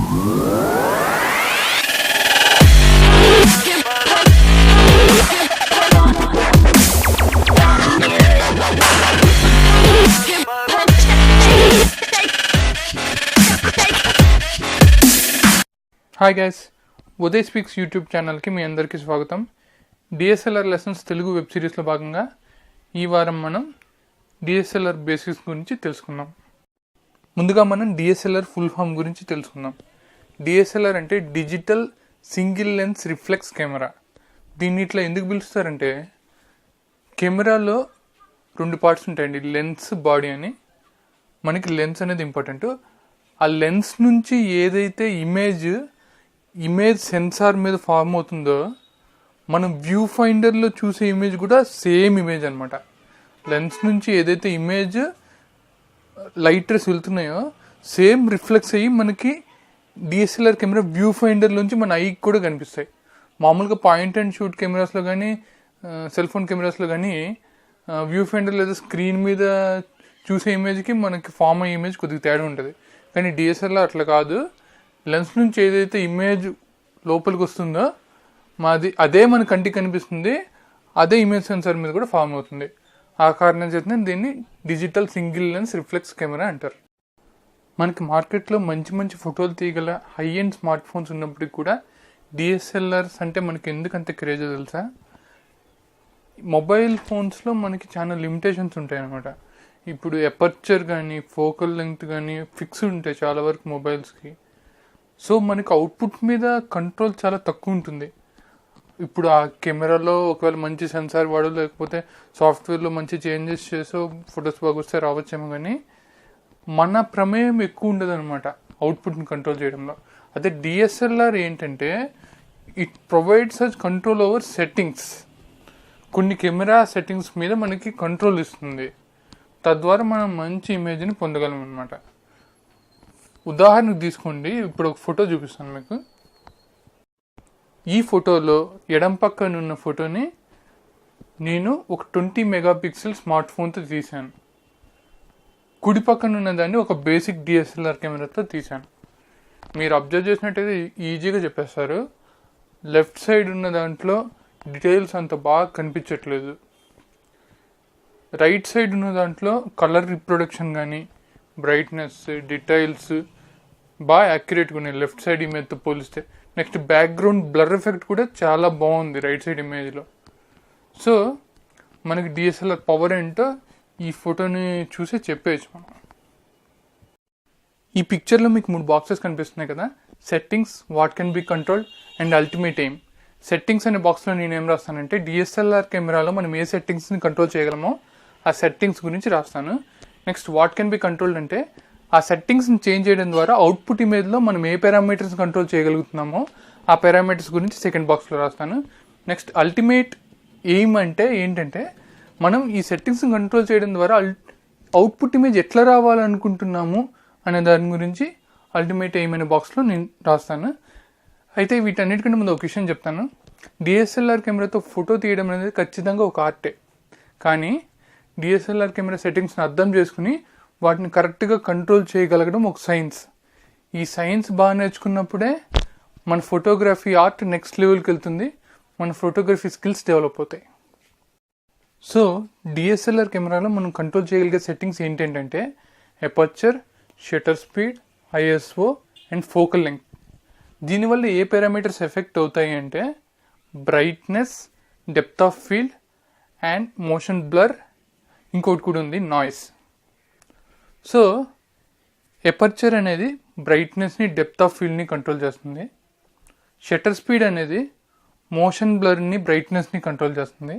Hi guys, Uday speaks YouTube ఛానల్కి మీ అందరికీ స్వాగతం. DSLR లెసన్స్ తెలుగు వెబ్ సిరీస్లో భాగంగా ఈ వారం మనం DSLR బేసిక్స్ గురించి తెలుసుకుందాం. ముందుగా మనం DSLR ఫుల్ ఫామ్ గురించి తెలుసుకుందాం. DSLR అంటే digital single lens reflex camera. దీన్ని ఇట్లా ఎందుకు పిలుస్తారంటే, కెమెరాలో 2 పార్ట్స్ ఉంటాయండి, లెన్స్, బాడీ అని. మనకి లెన్స్ అనేది ఇంపార్టెంట్. ఆ లెన్స్ నుంచి ఏదైతే ఇమేజ్ సెన్సార్ మీద ఫామ్ అవుతుందో, మనం వ్యూ ఫైండర్లో చూసే ఇమేజ్ కూడా సేమ్ ఇమేజ్ అనమాట. లెన్స్ నుంచి ఏదైతే ఇమేజ్ లైట్ రేస్ వెళ్తున్నాయో సేమ్ రిఫ్లెక్స్ అయ్యి మనకి DSLR కెమెరా వ్యూ ఫైండర్లోంచి మన ఐకి కూడా కనిపిస్తాయి. మామూలుగా పాయింట్ అండ్ షూట్ కెమెరాస్లో కానీ సెల్ ఫోన్ కెమెరాస్లో కానీ వ్యూ ఫైండర్ లేదా స్క్రీన్ మీద చూసే ఇమేజ్కి మనకి ఫామ్ అయ్యే ఇమేజ్ కొద్దిగా తేడా ఉంటుంది. కానీ DSLR అట్లా కాదు. లెన్స్ నుంచి ఏదైతే ఇమేజ్ లోపలికి వస్తుందో అదే మన కంటికి కనిపిస్తుంది, అదే ఇమేజ్ సెన్సార్ మీద కూడా ఫామ్ అవుతుంది. ఆ కారణం చేతనే దీన్ని digital single lens reflex camera అంటారు. మనకి మార్కెట్లో మంచి మంచి ఫోటోలు తీయగల హై ఎండ్ స్మార్ట్ ఫోన్స్ ఉన్నప్పటికీ కూడా DSLRs అంటే మనకి ఎందుకంత క్రేజ్ తెలుసా? మొబైల్ ఫోన్స్లో మనకి చాలా లిమిటేషన్స్ ఉంటాయి అన్నమాట. ఇప్పుడు ఎపర్చర్ కానీ ఫోకల్ లెంగ్త్ కానీ ఫిక్స్డ్ ఉంటాయి చాలా వరకు మొబైల్స్కి. సో మనకి అవుట్పుట్ మీద కంట్రోల్ చాలా తక్కువ ఉంటుంది. ఇప్పుడు ఆ కెమెరాలో ఒకవేళ మంచి సెన్సార్ వాడు, లేకపోతే సాఫ్ట్వేర్లో మంచి చేంజెస్ చేసో ఫొటోస్ బాగా వస్తే రావచ్చేమో, కానీ మన ప్రమేయం ఎక్కువ ఉండదు అనమాట అవుట్పుట్ని కంట్రోల్ చేయడంలో. అదే DSLR ఏంటంటే, it provides us control over settings. కొన్ని కెమెరా సెట్టింగ్స్ మీద మనకి కంట్రోల్ ఇస్తుంది. తద్వారా మనం మంచి ఇమేజ్ని పొందగలం అనమాట. ఉదాహరణకు తీసుకోండి, ఇప్పుడు ఒక ఫోటో చూపిస్తాను మీకు. ఈ ఫోటోలో ఎడం పక్కన ఉన్న ఫోటోని నేను ఒక 20 మెగాపిక్సెల్ స్మార్ట్ ఫోన్తో తీశాను. కుడి పక్కన ఉన్న దాన్ని ఒక బేసిక్ DSLR కెమెరాతో తీశాను. మీరు అబ్జర్వ్ చేసినట్టయితే ఈజీగా చెప్పేస్తారు. లెఫ్ట్ సైడ్ ఉన్న దాంట్లో డీటెయిల్స్ అంత బాగా కనిపించట్లేదు. రైట్ సైడ్ ఉన్న దాంట్లో కలర్ రిప్రొడక్షన్ కానీ బ్రైట్నెస్, డీటెయిల్స్ బాగా యాక్యురేట్గా ఉన్నాయి లెఫ్ట్ సైడ్ ఇమేజ్తో పోలిస్తే. నెక్స్ట్ బ్యాక్గ్రౌండ్ బ్లర్ ఎఫెక్ట్ కూడా చాలా బాగుంది రైట్ సైడ్ ఇమేజ్లో. సో మనకి DSLR పవర్ ఏంటో ఈ ఫోటోని చూసే చెప్పేయచ్చు మనం. ఈ పిక్చర్లో మీకు 3 బాక్సెస్ కనిపిస్తున్నాయి కదా, settings, what can be controlled and ultimate aim. Settings అనే బాక్స్లో నేను ఏం రాస్తానంటే, DSLR కెమెరాలో మనం ఏ సెట్టింగ్స్ని కంట్రోల్ చేయగలమో ఆ సెట్టింగ్స్ గురించి రాస్తాను. Next what can be controlled అంటే, ఆ సెట్టింగ్స్ని చేంజ్ చేయడం ద్వారా అవుట్పుట్ ఇమేజ్లో మనం ఏ పారామీటర్స్ కంట్రోల్ చేయగలుగుతున్నామో ఆ పారామీటర్స్ గురించి సెకండ్ బాక్స్లో రాస్తాను. నెక్స్ట్ అల్టిమేట్ ఎయిమ్ అంటే ఏంటంటే, మనం ఈ సెట్టింగ్స్ని కంట్రోల్ చేయడం ద్వారా అవుట్పుట్ ఇమేజ్ ఎట్లా రావాలనుకుంటున్నాము అనే దాని గురించి అల్టిమేట్ ఎయిమ్ అనే బాక్స్లో నేను రాస్తాను. అయితే వీటన్నిటికంటే ముందు ఒక విషయం చెప్తాను. DSLR కెమెరాతో ఫోటో తీయడం అనేది ఖచ్చితంగా ఒక ఆర్టే. కానీ DSLR కెమెరా సెట్టింగ్స్ని అర్థం చేసుకుని వాటిని కరెక్ట్గా కంట్రోల్ చేయగలగడం ఒక సైన్స్. ఈ సైన్స్ బాగా నేర్చుకున్నప్పుడే మన ఫోటోగ్రఫీ ఆర్ట్ నెక్స్ట్ లెవెల్కి వెళ్తుంది, మన ఫోటోగ్రఫీ స్కిల్స్ డెవలప్ అవుతాయి. సో DSLR కెమెరాలో మనం కంట్రోల్ చేయగలిగే సెట్టింగ్స్ ఏంటంటే, aperture, shutter speed, ISO and focal length. దీనివల్ల ఏ పారామీటర్స్ ఎఫెక్ట్ అవుతాయి అంటే, brightness, depth of field and motion blur. ఇంకోటి కూడా ఉంది, నాయిస్. సో ఎపర్చర్ అనేది బ్రైట్నెస్ని, డెప్త్ ఆఫ్ ఫీల్డ్ని కంట్రోల్ చేస్తుంది. షటర్ స్పీడ్ అనేది మోషన్ బ్లర్ని, బ్రైట్నెస్ని కంట్రోల్ చేస్తుంది.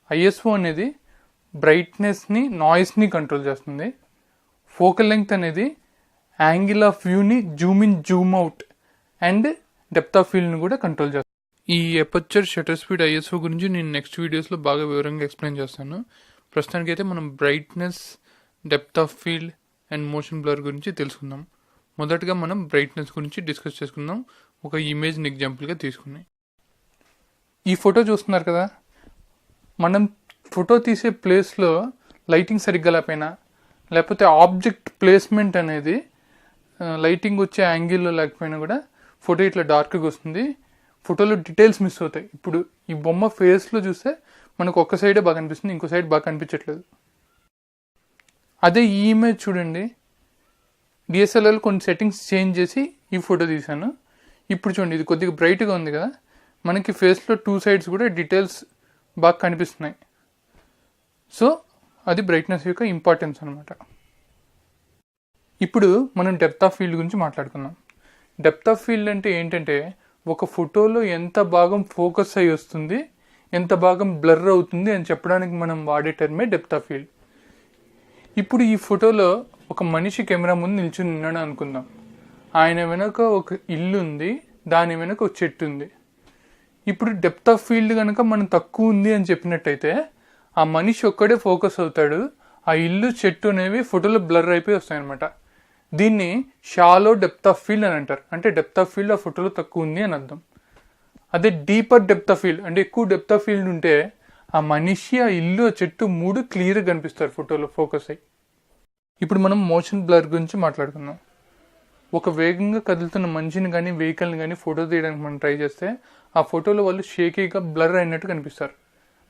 ISO అనేది బ్రైట్నెస్ని, నాయిస్ని కంట్రోల్ చేస్తుంది. ఫోకల్ లెంగ్త్ అనేది యాంగిల్ ఆఫ్ వ్యూని, Zoom in, Zoom out and depth of ఫీల్డ్ని కూడా కంట్రోల్ చేస్తుంది. ఈ ఎపర్చర్, షటర్ స్పీడ్, ISO గురించి నేను నెక్స్ట్ వీడియోస్లో బాగా వివరంగా ఎక్స్ప్లెయిన్ చేస్తాను. ప్రస్తుతానికైతే మనం brightness, depth of field and motion blur గురించి తెలుసుకుందాం. మొదటగా మనం బ్రైట్నెస్ గురించి డిస్కస్ చేసుకుందాం, ఒక ఇమేజ్ని ఎగ్జాంపుల్గా తీసుకుని. ఈ ఫోటో చూస్తున్నారు కదా, మనం ఫోటో తీసే ప్లేస్లో లైటింగ్ సరిగ్గా లేకపోయినా, లేకపోతే ఆబ్జెక్ట్ ప్లేస్మెంట్ అనేది లైటింగ్ వచ్చే యాంగిల్లో లేకపోయినా కూడా ఫోటో ఇట్లా డార్క్గా వస్తుంది, ఫోటోలో డీటెయిల్స్ మిస్ అవుతాయి. ఇప్పుడు ఈ బొమ్మ ఫేస్లో చూస్తే మనకు ఒక్క సైడే బాగా కనిపిస్తుంది, ఇంకో సైడ్ బాగా కనిపించట్లేదు. అదే ఈ ఇమేజ్ చూడండి, డిఎస్ఎల్ఆర్లో కొన్ని సెట్టింగ్స్ చేంజ్ చేసి ఈ ఫోటో తీశాను. ఇప్పుడు చూడండి ఇది కొద్దిగా బ్రైట్గా ఉంది కదా, మనకి ఫేస్లో 2 సైడ్స్ కూడా డీటెయిల్స్ బాగా కనిపిస్తున్నాయి. సో అది బ్రైట్నెస్ యొక్క ఇంపార్టెన్స్ అనమాట. ఇప్పుడు మనం డెప్త్ ఆఫ్ ఫీల్డ్ గురించి మాట్లాడుకుందాం. డెప్త్ ఆఫ్ ఫీల్డ్ అంటే ఏంటంటే ఒక ఫోటోలో ఎంత భాగం ఫోకస్ అయ్యి వస్తుంది, ఎంత భాగం బ్లర్ అవుతుంది అని చెప్పడానికి మనం వాడే టర్మే డెప్త్ ఆఫ్ ఫీల్డ్. ఇప్పుడు ఈ ఫోటోలో ఒక మనిషి కెమెరా ముందు నిల్చుని ఉన్నాడు అనుకుందాం. ఆయన వెనక ఒక ఇల్లు ఉంది, దాని వెనక ఒక చెట్టు ఉంది. ఇప్పుడు డెప్త్ ఆఫ్ ఫీల్డ్ కనుక మనం తక్కువ ఉంది అని చెప్పినట్టయితే ఆ మనిషి ఒక్కడే ఫోకస్ అవుతాడు, ఆ ఇల్లు చెట్టు అనేవి ఫోటోలో బ్లర్ అయిపోయి వస్తాయన్నమాట. దీన్ని షాలో డెప్త్ ఆఫ్ ఫీల్డ్ అని అంటారు. అంటే డెప్త్ ఆఫ్ ఫీల్డ్ ఆ ఫోటోలో తక్కువ ఉంది అని అర్థం. అదే డీపర్ డెప్త్ ఆఫ్ ఫీల్డ్ అంటే ఎక్కువ డెప్త్ ఆఫ్ ఫీల్డ్ ఉంటే ఆ మనిషి, ఆ ఇల్లు, ఆ చెట్టు 3 క్లియర్గా కనిపిస్తారు ఫోటోలో ఫోకస్ అయ్యి. ఇప్పుడు మనం మోషన్ బ్లర్ గురించి మాట్లాడుకుందాం. ఒక వేగంగా కదులుతున్న మనిషిని కానీ వెహికల్ని కానీ ఫోటో తీయడానికి మనం ట్రై చేస్తే ఆ ఫోటోలో వాళ్ళు షేకీగా బ్లర్ అయినట్టు కనిపిస్తారు.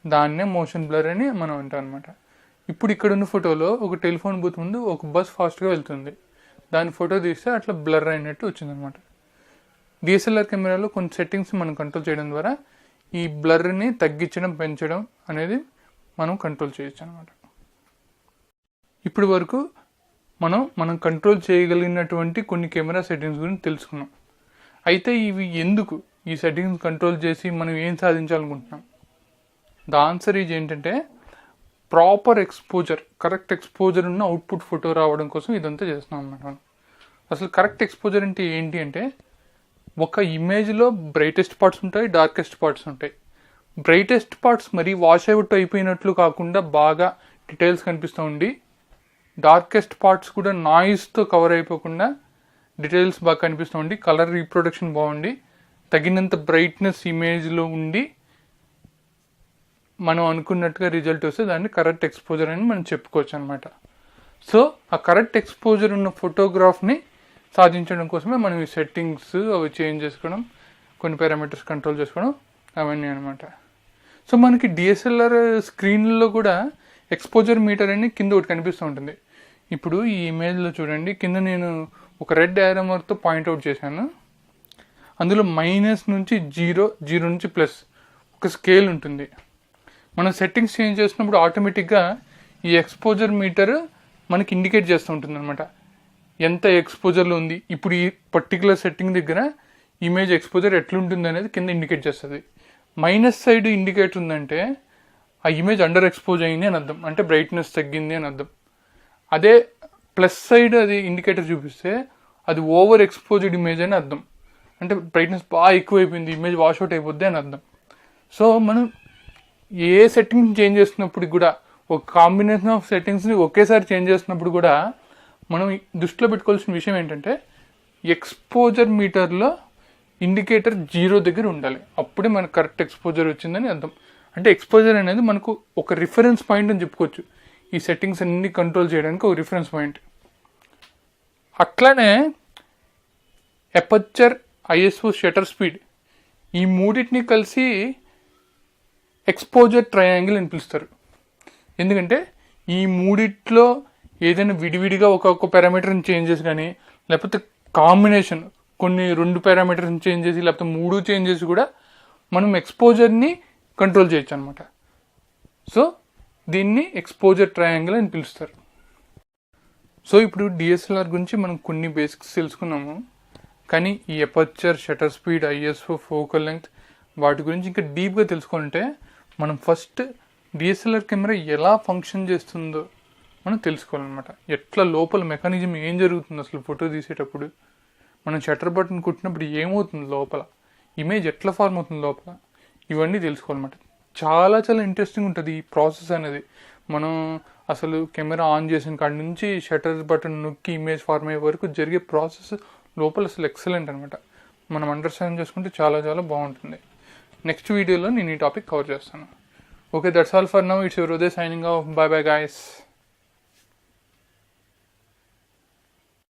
దాన్నే మోషన్ బ్లర్ అని మనం అంటాం అనమాట. ఇప్పుడు ఇక్కడ ఉన్న ఫోటోలో ఒక టెలిఫోన్ బూత్ ముందు ఒక బస్ ఫాస్ట్గా వెళ్తుంది, దాని ఫోటో తీస్తే అట్లా బ్లర్ అయినట్టు వచ్చిందనమాట. డిఎస్ఎల్ఆర్ కెమెరాలో కొన్ని సెట్టింగ్స్ మనం కంట్రోల్ చేయడం ద్వారా ఈ బ్లర్ని తగ్గించడం, పెంచడం అనేది మనం కంట్రోల్ చేయొచ్చు అనమాట. ఇప్పటి వరకు మనం కంట్రోల్ చేయగలిగినటువంటి కొన్ని కెమెరా సెట్టింగ్స్ గురించి తెలుసుకున్నాం. అయితే ఇవి ఎందుకు, ఈ సెట్టింగ్స్ కంట్రోల్ చేసి మనం ఏం సాధించాలనుకుంటున్నాం? ద ఆన్సర్ ఈజ్ ఏంటంటే ప్రాపర్ ఎక్స్పోజర్, కరెక్ట్ ఎక్స్పోజర్ ఉన్న అవుట్పుట్ ఫోటో రావడం కోసం ఇదంతా చేస్తున్నాం అన్నమాట మనం. అసలు కరెక్ట్ ఎక్స్పోజర్ అంటే ఏంటి అంటే ఒక ఇమేజ్లో బ్రైటెస్ట్ పార్ట్స్ ఉంటాయి, డార్కెస్ట్ పార్ట్స్ ఉంటాయి. బ్రైటెస్ట్ పార్ట్స్ మరీ వాష్ అవుట్ అయిపోయినట్లు కాకుండా బాగా డీటెయిల్స్ కనిపిస్తూ ఉండి, డార్కెస్ట్ పార్ట్స్ కూడా నాయిస్తో కవర్ అయిపోకుండా డీటెయిల్స్ బాగా కనిపిస్తూ ఉండి, కలర్ రీప్రొడక్షన్ బాగుండి, తగినంత బ్రైట్నెస్ ఇమేజ్లో ఉండి మనం అనుకున్నట్టుగా రిజల్ట్ వస్తే దాన్ని కరెక్ట్ ఎక్స్పోజర్ అని మనం చెప్పుకోవచ్చు అనమాట. సో ఆ కరెక్ట్ ఎక్స్పోజర్ ఉన్న ఫోటోగ్రాఫ్ని సాధించడం కోసమే మనం ఈ సెట్టింగ్స్ అవి చేంజ్ చేసుకోవడం, కొన్ని పారామీటర్స్ కంట్రోల్ చేసుకోవడం అవన్నీ అనమాట. సో మనకి డిఎస్ఎల్ఆర్ స్క్రీన్లో కూడా ఎక్స్పోజర్ మీటర్ అని కింద ఒకటి కనిపిస్తూ ఉంటుంది. ఇప్పుడు ఈ ఇమేజ్లో చూడండి, కింద నేను ఒక రెడ్ యారో మార్క్తో పాయింట్అవుట్ చేశాను. అందులో మైనస్ నుంచి 0, 0 నుంచి ప్లస్ ఒక స్కేల్ ఉంటుంది. మనం సెట్టింగ్స్ చేంజ్ చేసినప్పుడు ఆటోమేటిక్గా ఈ ఎక్స్పోజర్ మీటర్ మనకి ఇండికేట్ చేస్తూ ఉంటుంది అనమాట, ఎంత ఎక్స్పోజర్లో ఉంది. ఇప్పుడు ఈ పర్టికులర్ సెట్టింగ్ దగ్గర ఇమేజ్ ఎక్స్పోజర్ ఎట్లుంటుంది అనేది కింద ఇండికేట్ చేస్తుంది. మైనస్ సైడ్ ఇండికేట్ ఉందంటే ఆ ఇమేజ్ అండర్ ఎక్స్పోజ్ అయింది అని అర్థం, అంటే బ్రైట్నెస్ తగ్గింది అని అర్థం. అదే ప్లస్ సైడ్ అది ఇండికేటర్ చూపిస్తే అది ఓవర్ ఎక్స్పోజ్డ్ ఇమేజ్ అని అర్థం, అంటే బ్రైట్నెస్ బాగా ఎక్కువైపోయింది, ఇమేజ్ వాష్అవుట్ అయిపోద్ది అని అర్థం. సో మనం ఏ సెట్టింగ్స్ చేంజ్ చేస్తున్నప్పుడు కూడా, ఒక కాంబినేషన్ ఆఫ్ సెట్టింగ్స్ని ఒకేసారి చేంజ్ చేస్తున్నప్పుడు కూడా మనం దృష్టిలో పెట్టుకోవాల్సిన విషయం ఏంటంటే ఎక్స్పోజర్ మీటర్లో ఇండికేటర్ 0 దగ్గర ఉండాలి, అప్పుడే మనకు కరెక్ట్ ఎక్స్పోజర్ వచ్చిందని అర్థం. అంటే ఎక్స్పోజర్ అనేది మనకు ఒక రిఫరెన్స్ పాయింట్ అని చెప్పుకోవచ్చు, ఈ సెట్టింగ్స్ అన్ని కంట్రోల్ చేయడానికి ఒక రిఫరెన్స్ పాయింట్. అట్లానే ఎపర్చర్, ఐఎస్ఓ, షటర్ స్పీడ్ ఈ మూడింటిని కలిసి ఎక్స్పోజర్ ట్రయాంగిల్ అని పిలుస్తారు. ఎందుకంటే ఈ మూడిట్లో ఏదైనా విడివిడిగా ఒక్కొక్క పారామీటర్ని చేంజ్ చేసి కానీ, లేకపోతే కాంబినేషన్ కొన్ని 2 పారామీటర్స్ని చేంజ్ చేసి, లేకపోతే 3 చేంజ్ చేసి కూడా మనం ఎక్స్పోజర్ని కంట్రోల్ చేయొచ్చు అనమాట. సో దీన్ని ఎక్స్పోజర్ ట్రయాంగిల్ అని పిలుస్తారు. సో ఇప్పుడు డిఎస్ఎల్ఆర్ గురించి మనం కొన్ని బేసిక్స్ తెలుసుకున్నాము, కానీ ఈ aperture, shutter speed, ISO, focal length వాటి గురించి ఇంకా డీప్గా తెలుసుకోవాలంటే మనం ఫస్ట్ డిఎస్ఎల్ఆర్ కెమెరా ఎలా ఫంక్షన్ చేస్తుందో మనం తెలుసుకోవాలన్నమాట. ఎట్లా లోపల మెకానిజం ఏం జరుగుతుంది, అసలు ఫోటో తీసేటప్పుడు మనం షటర్ బటన్ కుట్టినప్పుడు ఏమవుతుంది, లోపల ఇమేజ్ ఎట్లా ఫార్మ్ అవుతుంది లోపల, ఇవన్నీ తెలుసుకోవాలన్నమాట. చాలా చాలా ఇంట్రెస్టింగ్ ఉంటుంది ఈ ప్రాసెస్ అనేది. మనం అసలు కెమెరా ఆన్ చేసిన కాడి నుంచి షటర్ బటన్ నొక్కి ఇమేజ్ ఫార్మ్ అయ్యే వరకు జరిగే ప్రాసెస్ లోపల అసలు ఎక్సలెంట్ అనమాట. మనం అండర్స్టాండ్ చేసుకుంటే చాలా చాలా బాగుంటుంది. నెక్స్ట్ వీడియోలో నేను ఈ టాపిక్ కవర్ చేస్తాను. Okay, that's all for now. It's your Uday signing off. By bye guys.